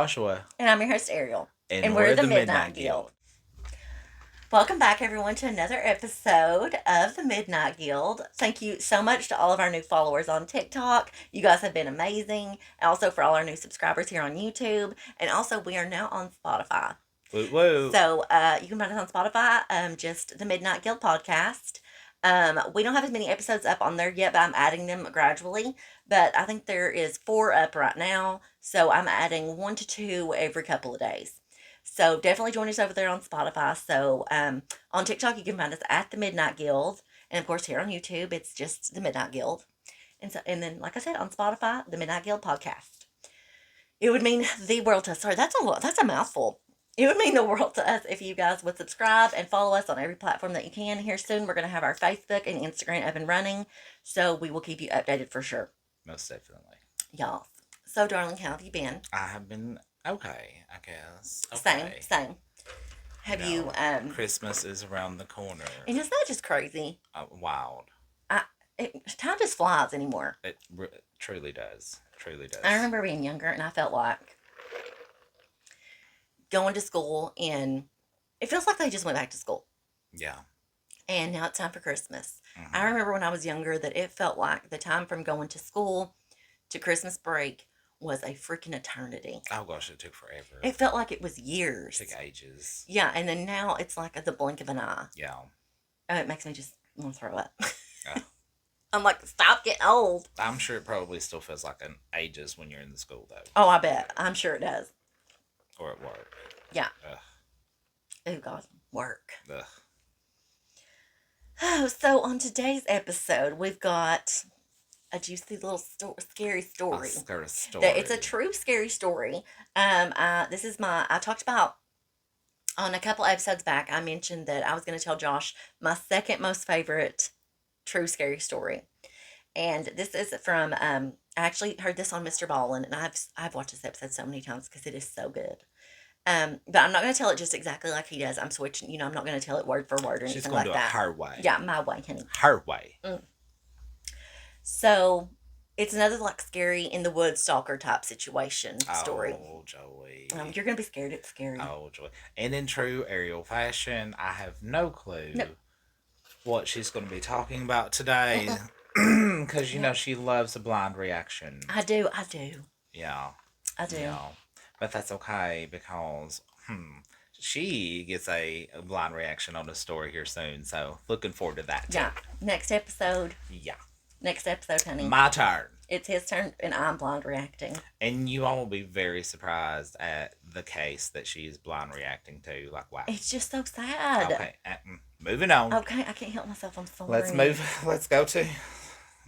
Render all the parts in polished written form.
Joshua. And I'm your host, Ariel. And we're the Midnight Guild. Welcome back, everyone, to another episode of the Midnight Guild. Thank you so much to all of our new followers on TikTok. You guys have been amazing. And also for all our new subscribers here on YouTube. And also, we are now on Spotify. Woo woo. So you can find us on Spotify, just the Midnight Guild podcast. We don't have as many episodes up on there yet, but I'm adding them gradually. But I think there is 4 up right now. So I'm adding 1 to 2 every couple of days. So definitely join us over there on Spotify. So on TikTok, you can find us at the Midnight Guild. And of course, here on YouTube, it's just the Midnight Guild. And then, like I said, on Spotify, the Midnight Guild podcast. It would mean the world to us. Sorry, that's a mouthful. It would mean the world to us if you guys would subscribe and follow us on every platform that you can. Here soon, we're going to have our Facebook and Instagram up and running. So we will keep you updated for sure. Most definitely. Y'all. So, darling, how have you been? I have been okay, I guess. Okay. Same. Have you Christmas is around the corner. And is that just crazy? Wild. Time just flies anymore. It truly does. Truly does. I remember being younger and I felt like going to school, and it feels like they just went back to school. Yeah. And now it's time for Christmas. Mm-hmm. I remember when I was younger that it felt like the time from going to school to Christmas break was a freaking eternity. Oh gosh, it took forever. It felt like it was years. It took ages. Yeah, and then now it's like the blink of an eye. Yeah. Oh, it makes me just want to throw up. Yeah. I'm like, stop getting old. I'm sure it probably still feels like an ages when you're in the school though. Oh, I bet. I'm sure it does. Or at work. Yeah. Ugh. Oh, God. Work. Ugh. Oh, so on today's episode, we've got a juicy little scary story. A story. It's a true scary story. I talked about on a couple episodes back, I mentioned that I was going to tell Josh my second most favorite true scary story. And this is from, I actually heard this on MrBallen, and I've watched this episode so many times because it is so good. But I'm not going to tell it just exactly like he does. I'm switching, I'm not going to tell it word for word or anything like that. She's going to do it her way. Yeah, my way, honey. Her way. So, it's another like scary in the woods stalker type situation story. Oh, Joey. You're going to be scared. It's scary. Oh, Joey. And in true Ariel fashion, I have no clue what she's going to be talking about today. Because, she loves a blind reaction. I do. Yeah. I do. Yeah. But that's okay because she gets a blind reaction on the story here soon. So looking forward to that too. Yeah. Next episode. Yeah. Next episode, honey. My turn. It's his turn and I'm blind reacting. And you all will be very surprised at the case that she is blind reacting to. Like, wow. It's just so sad. Okay. Moving on. Okay. I can't help myself. I'm sorry. Let's move. Let's go to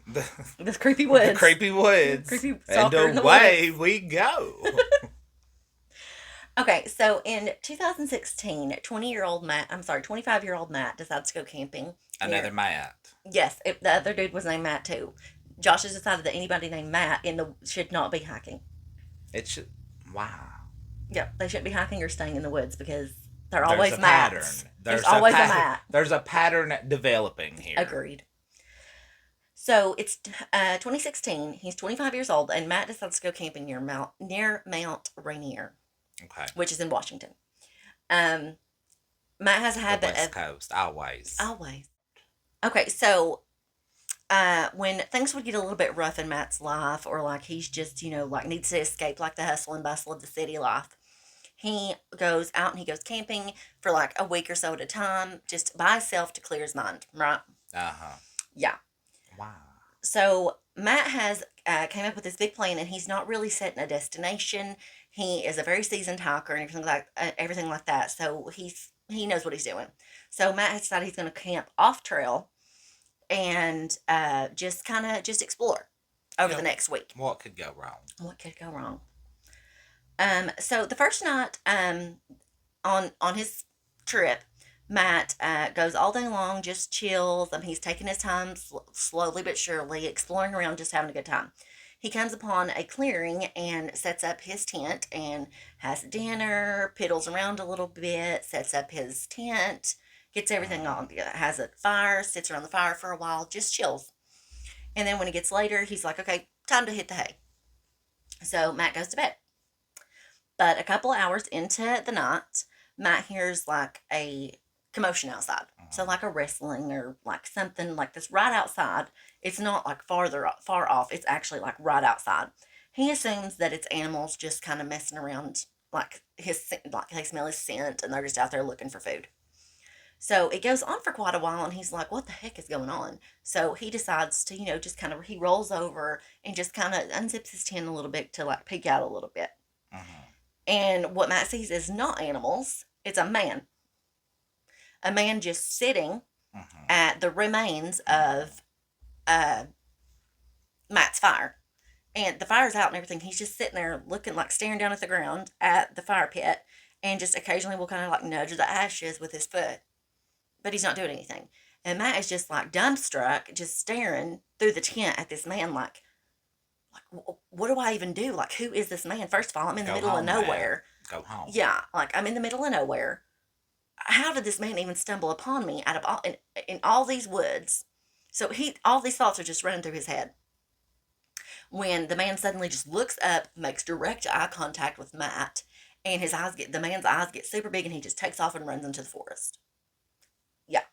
the creepy woods. The creepy woods. Creepy and in away woods. We go. Okay, so in 2016, 25-year-old Matt decides to go camping. Another Matt. Yes, the other dude was named Matt too. Josh has decided that anybody named Matt should not be hiking. It should. Wow. Yeah, they shouldn't be hiking or staying in the woods because they're always Matts. There's always a Matt. There's a pattern developing here. Agreed. So it's 2016. He's 25 years old, and Matt decides to go camping near Mount Rainier. Okay. Which is in Washington. Matt has a habit West Coast, always. Okay, so when things would get a little bit rough in Matt's life, or like he's just, needs to escape like the hustle and bustle of the city life, he goes out and he goes camping for like a week or so at a time, just by himself to clear his mind, right? Uh-huh. Yeah. Wow. So Matt has came up with this big plan, and he's not really setting a destination. He is a very seasoned hiker and everything like that. So he knows what he's doing. So Matt has decided he's going to camp off trail and just explore over the next week. What could go wrong? So the first night on his trip, Matt goes all day long, just chills. He's taking his time slowly but surely, exploring around, just having a good time. He comes upon a clearing and sets up his tent and has dinner, piddles around a little bit, sets up his tent, gets everything on, has a fire, sits around the fire for a while, just chills. And then when it gets later, he's like, okay, time to hit the hay. So Matt goes to bed. But a couple of hours into the night, Matt hears like a commotion outside. So like a rustling or like something like this right outside. It's not like far off. It's actually like right outside. He assumes that it's animals just kind of messing around, like they smell his scent and they're just out there looking for food. So it goes on for quite a while, and he's like, what the heck is going on? So he decides to, just kind of, he rolls over and just kind of unzips his tent a little bit to like peek out a little bit. And what Matt sees is not animals, it's a man. A man just sitting at the remains of Matt's fire. And the fire's out and everything. He's just sitting there looking, like staring down at the ground at the fire pit, and just occasionally will kind of like nudge the ashes with his foot. But he's not doing anything. And Matt is just like dumbstruck, just staring through the tent at this man like what do I even do? Like, who is this man? First of all, I'm in the middle of nowhere. Go home. Yeah, like I'm in the middle of nowhere. How did this man even stumble upon me out of all in all these woods? So all these thoughts are just running through his head. When the man suddenly just looks up, makes direct eye contact with Matt, and the man's eyes get super big, and he just takes off and runs into the forest. Yeah.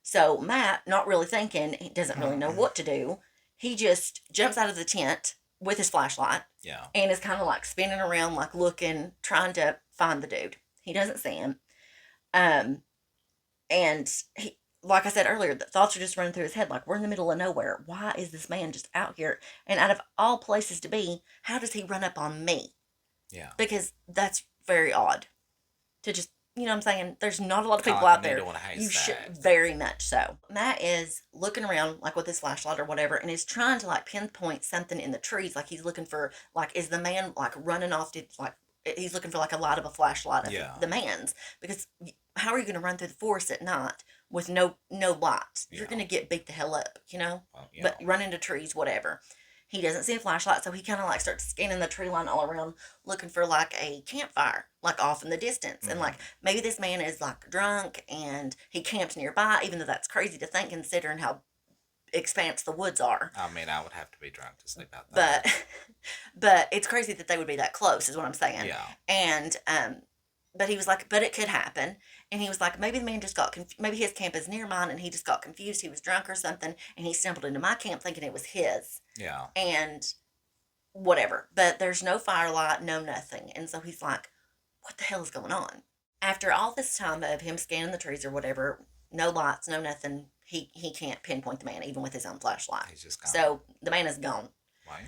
So Matt, not really thinking, he doesn't really know what to do. He just jumps out of the tent with his flashlight. Yeah. And is kind of like spinning around, like looking, trying to find the dude. He doesn't see him. And he, like I said earlier, the thoughts are just running through his head. Like, we're in the middle of nowhere. Why is this man just out here? And out of all places to be, how does he run up on me? Yeah. Because that's very odd. To just, what I'm saying? There's not a lot of people out there. You should, very much so. Matt is looking around, like with his flashlight or whatever, and is trying to like pinpoint something in the trees. Like he's looking for, like, is the man like running off? He's looking for like a light of a flashlight of the man's, because how are you going to run through the forest at night with no lights? You're going to get beat the hell up, Well, but run into trees, whatever. He doesn't see a flashlight, so he kind of like starts scanning the tree line all around, looking for like a campfire, like off in the distance. And like maybe this man is like drunk and he camps nearby, even though that's crazy to think considering how expanse the woods are. I mean, I would have to be drunk to sleep out there. But it's crazy that they would be that close, is what I'm saying. Yeah. And but he was like, but it could happen. And he was like, maybe the man just got maybe his camp is near mine and he just got confused. He was drunk or something, and he stumbled into my camp thinking it was his. Yeah. And whatever. But there's no firelight, no nothing. And so he's like, what the hell is going on? After all this time of him scanning the trees or whatever, no lights, no nothing, he can't pinpoint the man, even with his own flashlight. He's just gone. So the man is gone. Wow.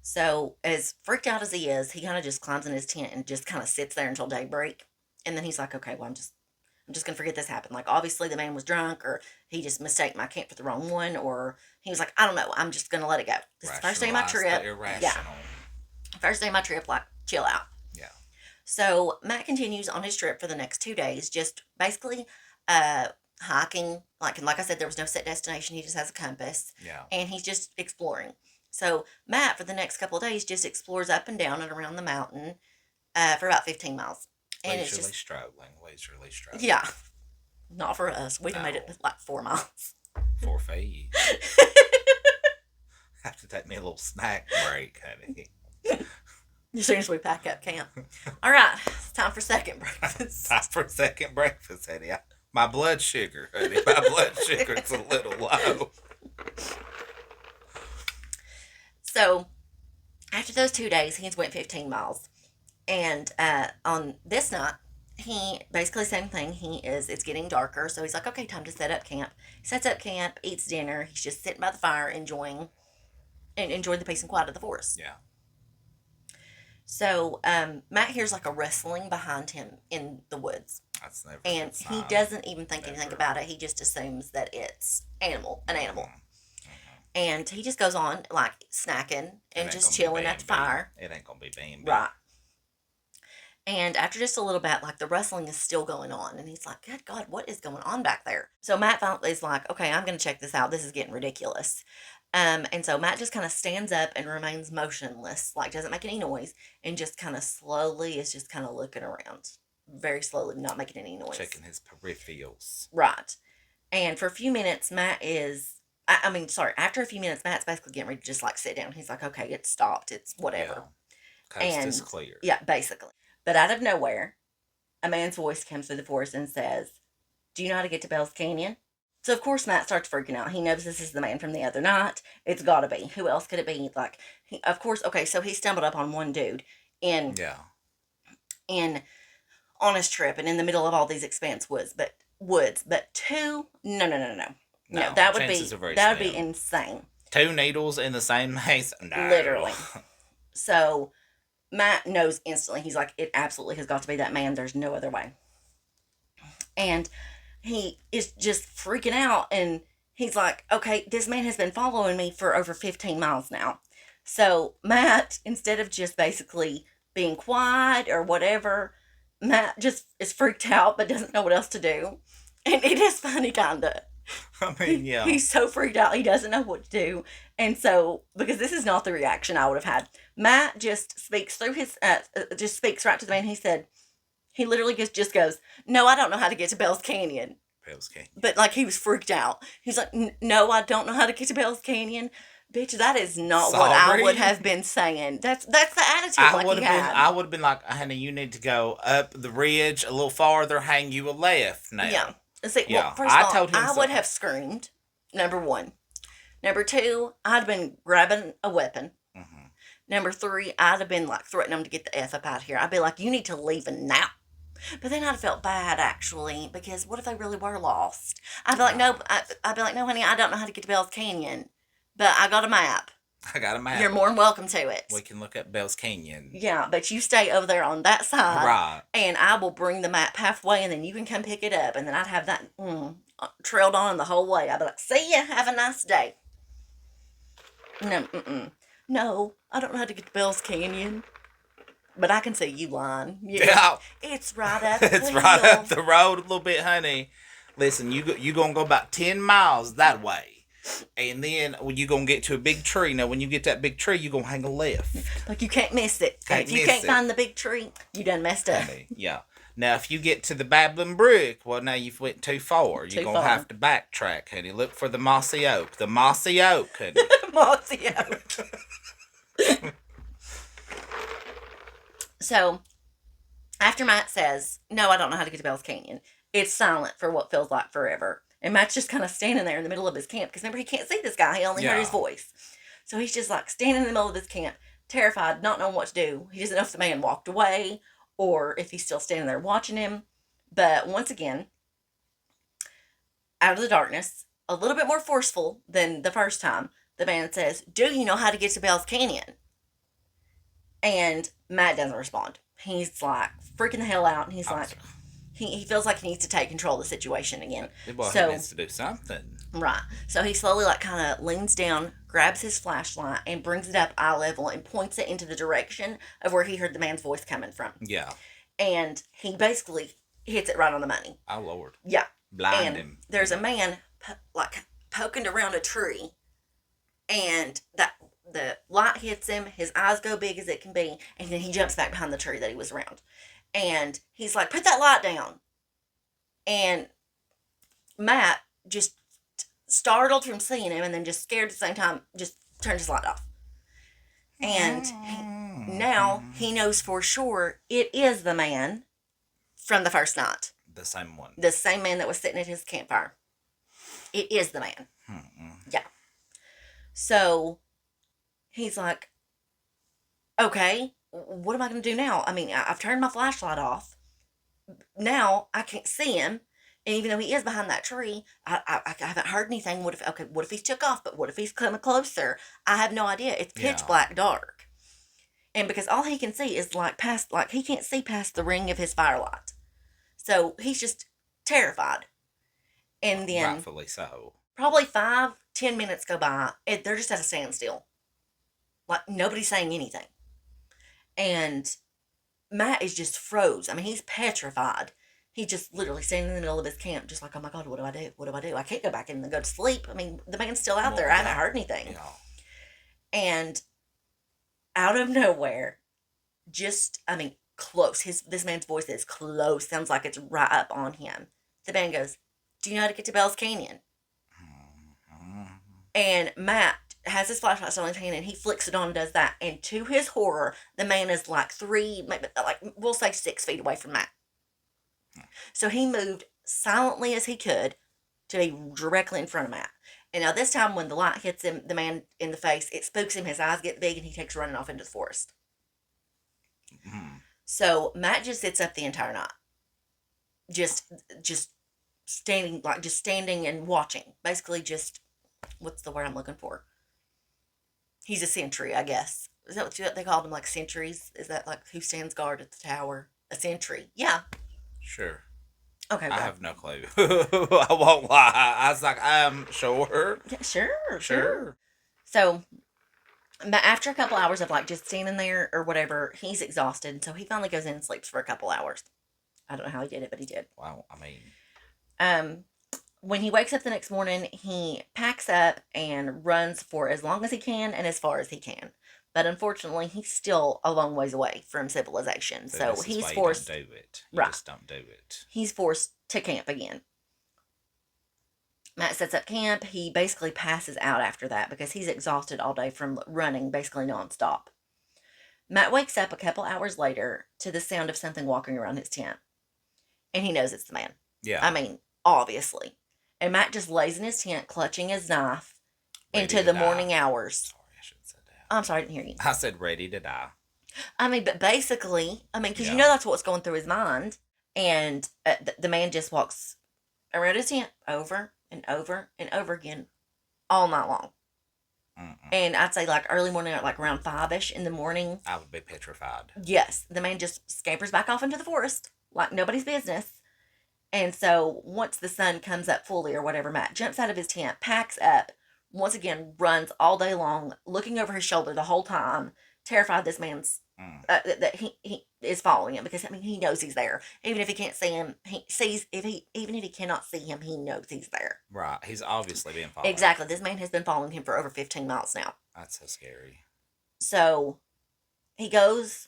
So as freaked out as he is, he kind of just climbs in his tent and just kind of sits there until daybreak. And then he's like, okay, well, I'm just going to forget this happened. Like, obviously the man was drunk, or he just mistaken my camp for the wrong one, or he was like, I don't know, I'm just going to let it go. This is the first day of my trip. Yeah. First day of my trip, like, chill out. Yeah. So Matt continues on his trip for the next 2 days, just basically hiking. Like I said, there was no set destination. He just has a compass. Yeah. And he's just exploring. So Matt, for the next couple of days, just explores up and down and around the mountain for about 15 miles. And leisurely struggling. Yeah. Not for us. We made it like 4 miles. 4 feet. Have to take me a little snack break, honey. As soon as we pack up camp. All right. It's time for second breakfast. Time for second breakfast, honey. My blood sugar, honey. My blood sugar's a little low. So, after those 2 days, he went 15 miles. And on this night, he basically same thing. It's getting darker, so he's like, okay, time to set up camp. He sets up camp, eats dinner. He's just sitting by the fire, enjoying the peace and quiet of the forest. Yeah. So Matt hears like a rustling behind him in the woods. That's never. And he doesn't even think anything about it. He just assumes that it's an animal. Mm-hmm. And he just goes on like snacking and just chilling at the fire. It ain't gonna be being right. And after just a little bit, like the rustling is still going on. And he's like, good God, what is going on back there? So Matt finally is like, okay, I'm going to check this out. This is getting ridiculous. And so Matt just kind of stands up and remains motionless, like doesn't make any noise, and just kind of slowly is just kind of looking around. Very slowly, not making any noise. Checking his peripherals. Right. And for a few minutes, after a few minutes, Matt's basically getting ready to just like sit down. He's like, okay, it's stopped. It's whatever. Yeah. Coast is clear. Yeah, basically. But out of nowhere, a man's voice comes through the forest and says, "Do you know how to get to Bell's Canyon?" So of course Matt starts freaking out. He knows this is the man from the other night. It's got to be. Who else could it be? Like, of course. Okay, so he stumbled up on one dude in Yeah. in on his trip, and in the middle of all these expanse woods. But two, no. That would be insane. 2 needles in the same maze? No. Literally. So Matt knows instantly. He's like, it absolutely has got to be that man. There's no other way. And he is just freaking out, and he's like, okay, this man has been following me for over 15 miles now. So Matt, instead of just basically being quiet or whatever, Matt just is freaked out but doesn't know what else to do. And it is funny, kinda. I mean, yeah. He's so freaked out, he doesn't know what to do. And so, because this is not the reaction I would have had, Matt just speaks through his, just speaks right to the man. He literally just goes, "No, I don't know how to get to Bell's Canyon." Bell's Canyon. But like, he was freaked out. He's like, "No, I don't know how to get to Bell's Canyon." Bitch, that is not what I would have been saying. That's the attitude I would have been like, honey, you need to go up the ridge a little farther, hang you a left now. Yeah. See, well, first of all, I would have screamed, number one. Number two, I'd have been grabbing a weapon. Mm-hmm. Number three, I'd have been like threatening them to get the F up out here. I'd be like, you need to leave now. But then I'd have felt bad, actually, because what if they really were lost? I'd be like, no, honey, I don't know how to get to Bell's Canyon, but I got a map. You're more than welcome to it. We can look at Bell's Canyon. Yeah, but you stay over there on that side. Right. And I will bring the map halfway, and then you can come pick it up. And then I'd have that trailed on the whole way. I'd be like, see ya, have a nice day. No, I don't know how to get to Bell's Canyon. But I can see you lying. Yeah. It's right up It's right up the road a little bit, honey. Listen, you going to go about 10 miles that way. And then when you going to get to a big tree. Now, when you get to that big tree, you going to hang a left. Like, you can't miss it. If you can't find the big tree, you done messed up. Honey, yeah. Now, if you get to the Babbling Brook, well, now you've went too far. You're going to have to backtrack, honey. Look for the mossy oak. The mossy oak, honey. Mossy oak. So, after Matt says, "No, I don't know how to get to Bell's Canyon," it's silent for what feels like forever. And Matt's just kind of standing there in the middle of his camp. Because remember, he can't see this guy. He only heard his voice. So he's just like standing in the middle of this camp, terrified, not knowing what to do. He doesn't know if the man walked away or if he's still standing there watching him. But once again, out of the darkness, a little bit more forceful than the first time, the man says, "Do you know how to get to Bell's Canyon?" And Matt doesn't respond. He's like freaking the hell out. And he's like, he feels like he needs to take control of the situation again. Well, he needs to do something. Right. So he slowly kind of leans down, grabs his flashlight, and brings it up eye level and points it into the direction of where he heard the man's voice coming from. Yeah. And he basically hits it right on the money. Oh, Lord. Yeah. Blind him. There's a man poking around a tree, and the light hits him, his eyes go big as it can be, and then he jumps back behind the tree that he was around. And he's like, "Put that light down." And Matt, just startled from seeing him and then just scared at the same time, just turned his light off. And now he knows for sure it is the man from the first night. The same one. The same man that was sitting at his campfire. It is the man. Yeah. So he's like, "Okay, what am I going to do now? I mean, I've turned my flashlight off. Now I can't see him. And even though he is behind that tree, I haven't heard anything. What if he's took off? But what if he's coming closer? I have no idea. It's pitch black dark. And because all he can see is he can't see past the ring of his firelight. So he's just terrified. And then rightfully so. Probably 5-10 minutes go by. They're just at a standstill. Like, nobody's saying anything. And Matt is just froze. I mean, he's petrified. He just literally standing in the middle of his camp, just like, "Oh my God, what do I do? What do I do? I can't go back in and go to sleep." I mean, the man's still out there. I haven't heard anything. Yeah. And out of nowhere, close. This man's voice is close. Sounds like it's right up on him. The man goes, "Do you know how to get to Bell's Canyon?" And Matt has his flashlight still in his hand, and he flicks it on and does that. And to his horror, the man is like maybe like we'll say 6 feet away from Matt. So he moved silently as he could to be directly in front of Matt. And now this time when the light hits him, the man in the face, it spooks him, his eyes get big, and he takes running off into the forest. So Matt just sits up the entire night. Just standing and watching. Basically just, what's the word I'm looking for? He's a sentry, I guess. Is that what they called them, like sentries? Is that like who stands guard at the tower? A sentry. Yeah. Sure. Okay. I have no clue. I won't lie. I was like, sure. Yeah, sure. So after a couple hours of like just standing there or whatever, he's exhausted. So he finally goes in and sleeps for a couple hours. I don't know how he did it, but he did. Well, I mean, when he wakes up the next morning, he packs up and runs for as long as he can and as far as he can. But unfortunately, he's still a long ways away from civilization. So he's forced to do it. Right. Just don't do it. He's forced to camp again. Matt sets up camp. He basically passes out after that because he's exhausted all day from running basically nonstop. Matt wakes up a couple hours later to the sound of something walking around his tent. And he knows it's the man. Yeah. I mean, obviously. And Matt just lays in his tent, clutching his knife into the morning hours. Sorry, I should have said that. I'm sorry, I didn't hear you. I said ready to die. I mean, but basically, because you know that's what's going through his mind. And the man just walks around his tent over and over and over again all night long. And I'd say like early morning, like around 5-ish in the morning. I would be petrified. Yes. The man just scampers back off into the forest like nobody's business. And so once the sun comes up fully or whatever, Matt jumps out of his tent, packs up, once again runs all day long, looking over his shoulder the whole time, terrified this man's that he is following him, because I mean he knows he's there. Even if he can't see him, even if he cannot see him, he knows he's there. Right. He's obviously being followed. Exactly. This man has been following him for over 15 miles now. That's so scary. So he goes,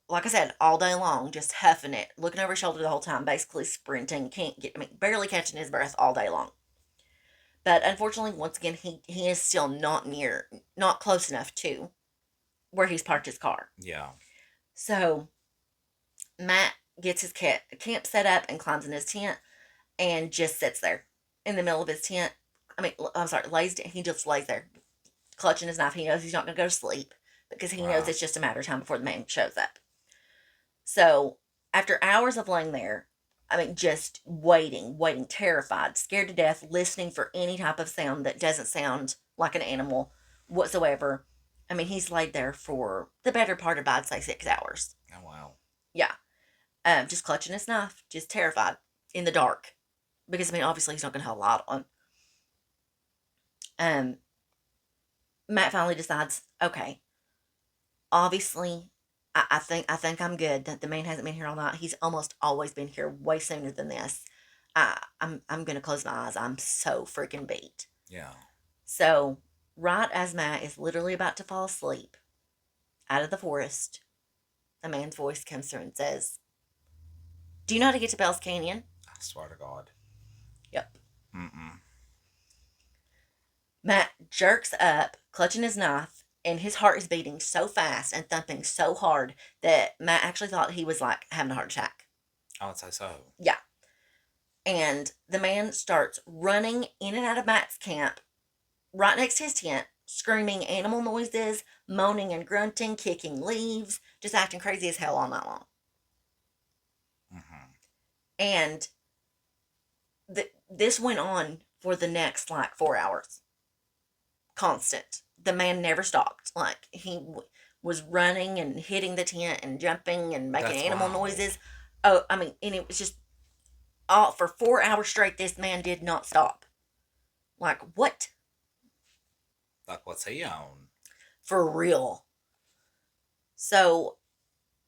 like I said, all day long, just huffing it, looking over his shoulder the whole time, basically sprinting, barely catching his breath all day long. But unfortunately, once again, he is still not close enough to where he's parked his car. Yeah. So Matt gets his camp set up and climbs in his tent and just sits there in the middle of his tent. He just lays there, clutching his knife. He knows he's not going to go to sleep because he knows it's just a matter of time before the man shows up. So after hours of laying there, just waiting, terrified, scared to death, listening for any type of sound that doesn't sound like an animal whatsoever. He's laid there for the better part of, I'd say, 6 hours. Oh, wow. Yeah. Just clutching his knife, just terrified, in the dark. Because, obviously he's not going to have a light on. Matt finally decides, okay, obviously, I think I'm good. That the man hasn't been here all night. He's almost always been here way sooner than this. I'm going to close my eyes. I'm so freaking beat. Yeah. So right as Matt is literally about to fall asleep, out of the forest, a man's voice comes through and says, "Do you know how to get to Bell's Canyon?" I swear to God. Yep. Matt jerks up, clutching his knife, and his heart is beating so fast and thumping so hard that Matt actually thought he was like having a heart attack. I would say so. Yeah. And the man starts running in and out of Matt's camp, right next to his tent, screaming animal noises, moaning and grunting, kicking leaves, just acting crazy as hell all night long. And this went on for the next 4 hours. Constant. The man never stopped. He was running and hitting the tent and jumping and making animal noises. Oh, and it was just all for 4 hours straight. This man did not stop. What? What's he on? For real. So,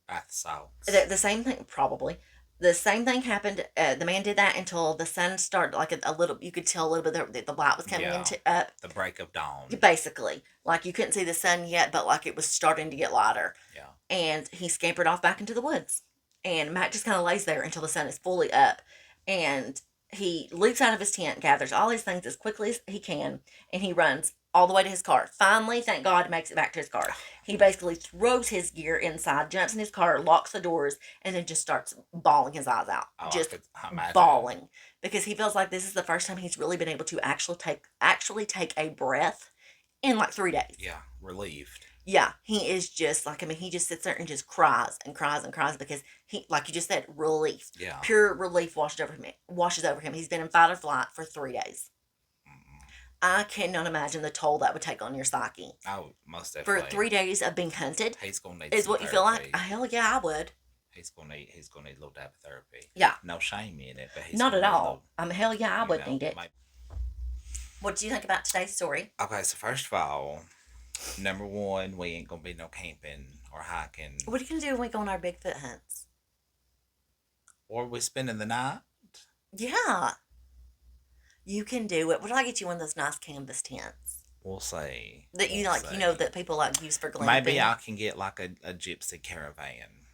Bath salts. the same thing, probably. The same thing happened. The man did that until the sun started, a little, you could tell a little bit that the light was coming up. The break of dawn. Basically. You couldn't see the sun yet, but it was starting to get lighter. Yeah. And he scampered off back into the woods. And Matt just kind of lays there until the sun is fully up. And he leaps out of his tent, gathers all his things as quickly as he can, and he runs all the way to his car. Finally, thank God, makes it back to his car. He basically throws his gear inside, jumps in his car, locks the doors, and then just starts bawling his eyes out. Oh, just I imagine. bawling. Because he feels like this is the first time he's really been able to actually take a breath in like 3 days. Yeah, relieved. Yeah, he is just like, I mean, he just sits there and just cries and cries and cries because he, like you just said, relief. Yeah. Pure relief washes over him. He's been in fight or flight for 3 days. I cannot imagine the toll that would take on your psyche. Oh, most definitely. For 3 days of being hunted. He's gonna need is some what you feel therapy. like? Hell yeah, I would. He's gonna need a little dab of therapy. Yeah. No shame in it, but he's not at gonna all. Hell yeah, I would need it. Maybe. What do you think about today's story? Okay, so first of all, number one, we ain't gonna be no camping or hiking. What are you gonna do when we go on our Bigfoot hunts? Or we spending the night? Yeah. You can do it. What do I get you one of those nice canvas tents? We'll see. That you like, you know, that people like use for glamping. Maybe I can get like a gypsy caravan.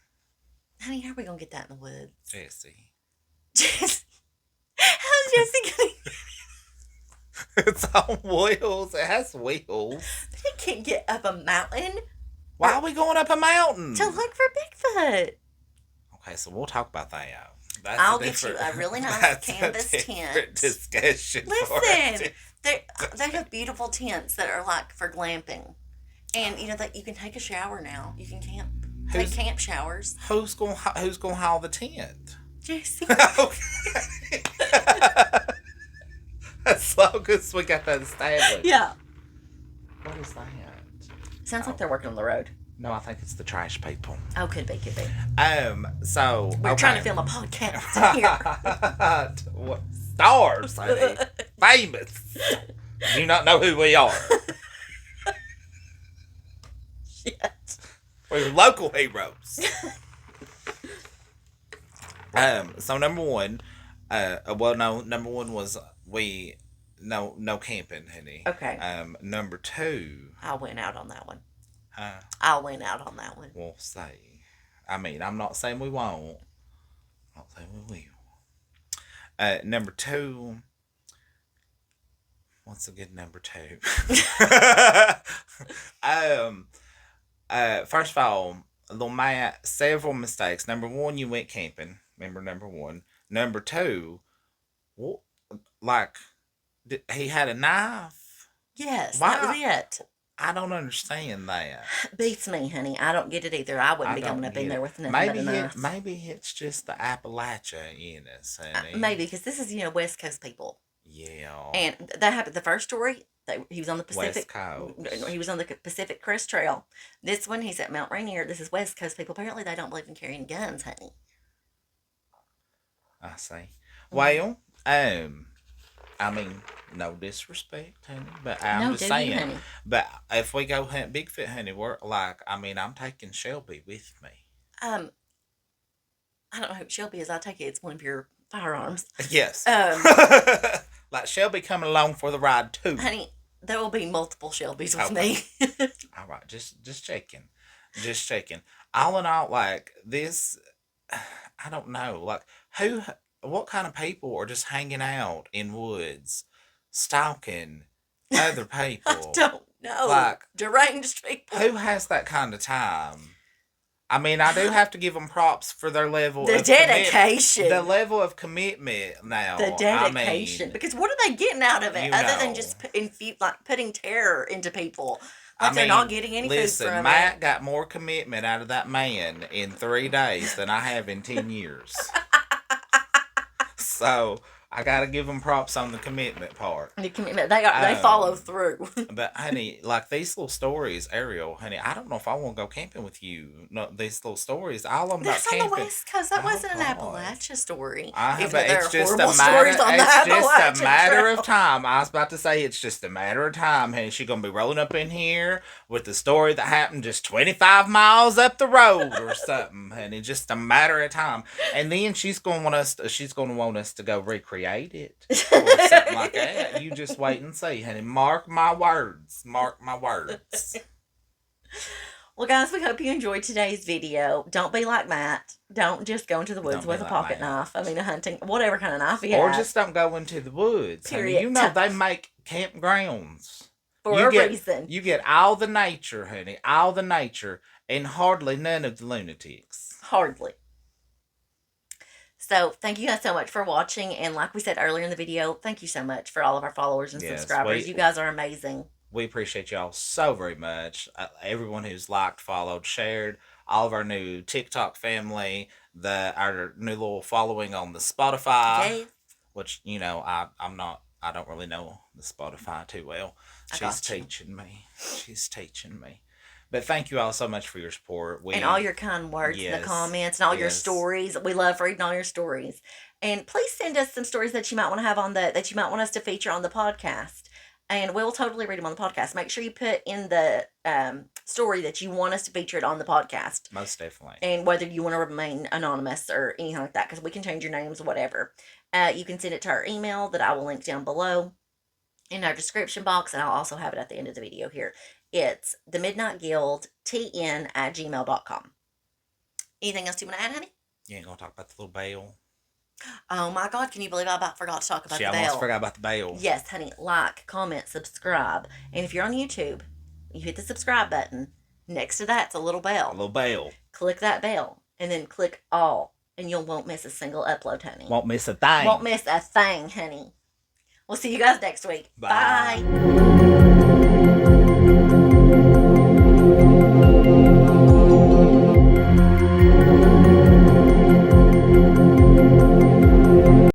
Honey, how are we gonna get that in the woods? Jesse. Jesse. How's Jesse gonna It's on wheels. It has wheels. But he can't get up a mountain. Why are we going up a mountain? To look for Bigfoot. Okay, so we'll talk about that. I'll get you a really nice canvas tent. Discussion. Listen, they have beautiful tents that are like for glamping, and you know that you can take a shower now. You can take camp showers. Who's gonna haul the tent? Jesse. Okay. As long as we got that established. Yeah. What is that? Sounds like they're working on the road. No, I think it's the trash people. Oh, could be. So we're trying to film a podcast here. What stars, honey? Famous. Do you not know who we are? Shit. We're local heroes. So number one, number one was no camping, honey. Okay. Number two, I went out on that one. I went out on that one. We'll say. I mean, I'm not saying we won't. I'm not saying we will. Number two. What's a good number two? First of all, little Matt, several mistakes. Number one, you went camping. Remember number one. Number two, what? Like, he had a knife? Yes, that was it. I don't understand that. Beats me, honey. I don't get it either. I wouldn't be coming up in there with nothing but a knife. Maybe it's just the Appalachia in us, honey. Maybe, because this is, West Coast people. Yeah. And that happened, the first story, he was on the Pacific. West Coast. He was on the Pacific Crest Trail. This one, he's at Mount Rainier. This is West Coast people. Apparently, they don't believe in carrying guns, honey. I see. Well, I mean, no disrespect, honey, but I'm just saying. Honey. But if we go hunt Bigfoot, honey, I'm taking Shelby with me. I don't know who Shelby is. I take it it's one of your firearms. Yes. Like Shelby coming along for the ride too. Honey, there will be multiple Shelbys with me. All right, just checking. All in all, like this, I don't know, like what kind of people are just hanging out in woods, stalking other people? I don't know. Like, deranged people. Who has that kind of time? I mean, I do have to give them props for their level of dedication. The level of commitment now. The dedication. Because what are they getting out of it other than just putting terror into people? Like they're not getting any food from it. Matt got more commitment out of that man in 3 days than I have in 10 years. So I gotta give them props on the commitment part. The commitment, they follow through. But honey, like these little stories, Ariel, honey, I don't know if I want to go camping with you. No, these little stories, all of them about camping. That's on the West Coast. That wasn't an Appalachia story. But it's just a matter of time. I was about to say it's just a matter of time. Honey, she's gonna be rolling up in here with the story that happened just 25 miles up the road or something. Honey, just a matter of time. And then she's gonna want us to go recreate it or something like that. You just wait and see, honey. Mark my words. Well, guys, we hope you enjoyed today's video. Don't be like Matt. Don't just go into the woods with a pocket knife. I mean, a hunting, whatever kind of knife you have. Or just don't go into the woods. Period. Honey. They make campgrounds For a reason. You get all the nature, honey. All the nature. And hardly none of the lunatics. Hardly. So, thank you guys so much for watching. And like we said earlier in the video, thank you so much for all of our followers and subscribers. You guys are amazing. We appreciate y'all so very much. Everyone who's liked, followed, shared, all of our new TikTok family, our new little following on the Spotify. Okay. Which, I don't really know the Spotify too well. She's teaching me. But thank you all so much for your support. And all your kind words in the comments and all your stories. We love reading all your stories. And please send us some stories that you might want to have that you might want us to feature on the podcast. And we'll totally read them on the podcast. Make sure you put in the story that you want us to feature it on the podcast. Most definitely. And whether you want to remain anonymous or anything like that, because we can change your names, whatever. You can send it to our email that I will link down below in our description box. And I'll also have it at the end of the video here. It's themidnightguildtn@gmail.com. Anything else you want to add, honey? You ain't going to talk about the little bell? Oh my God, can you believe I about forgot to talk about the bell? She almost forgot about the bell. Yes, honey. Like, comment, subscribe. And if you're on YouTube, you hit the subscribe button. Next to that's a little bell. A little bell. Click that bell. And then click all. And you won't miss a single upload, honey. Won't miss a thing. Won't miss a thing, honey. We'll see you guys next week. Bye. Bye.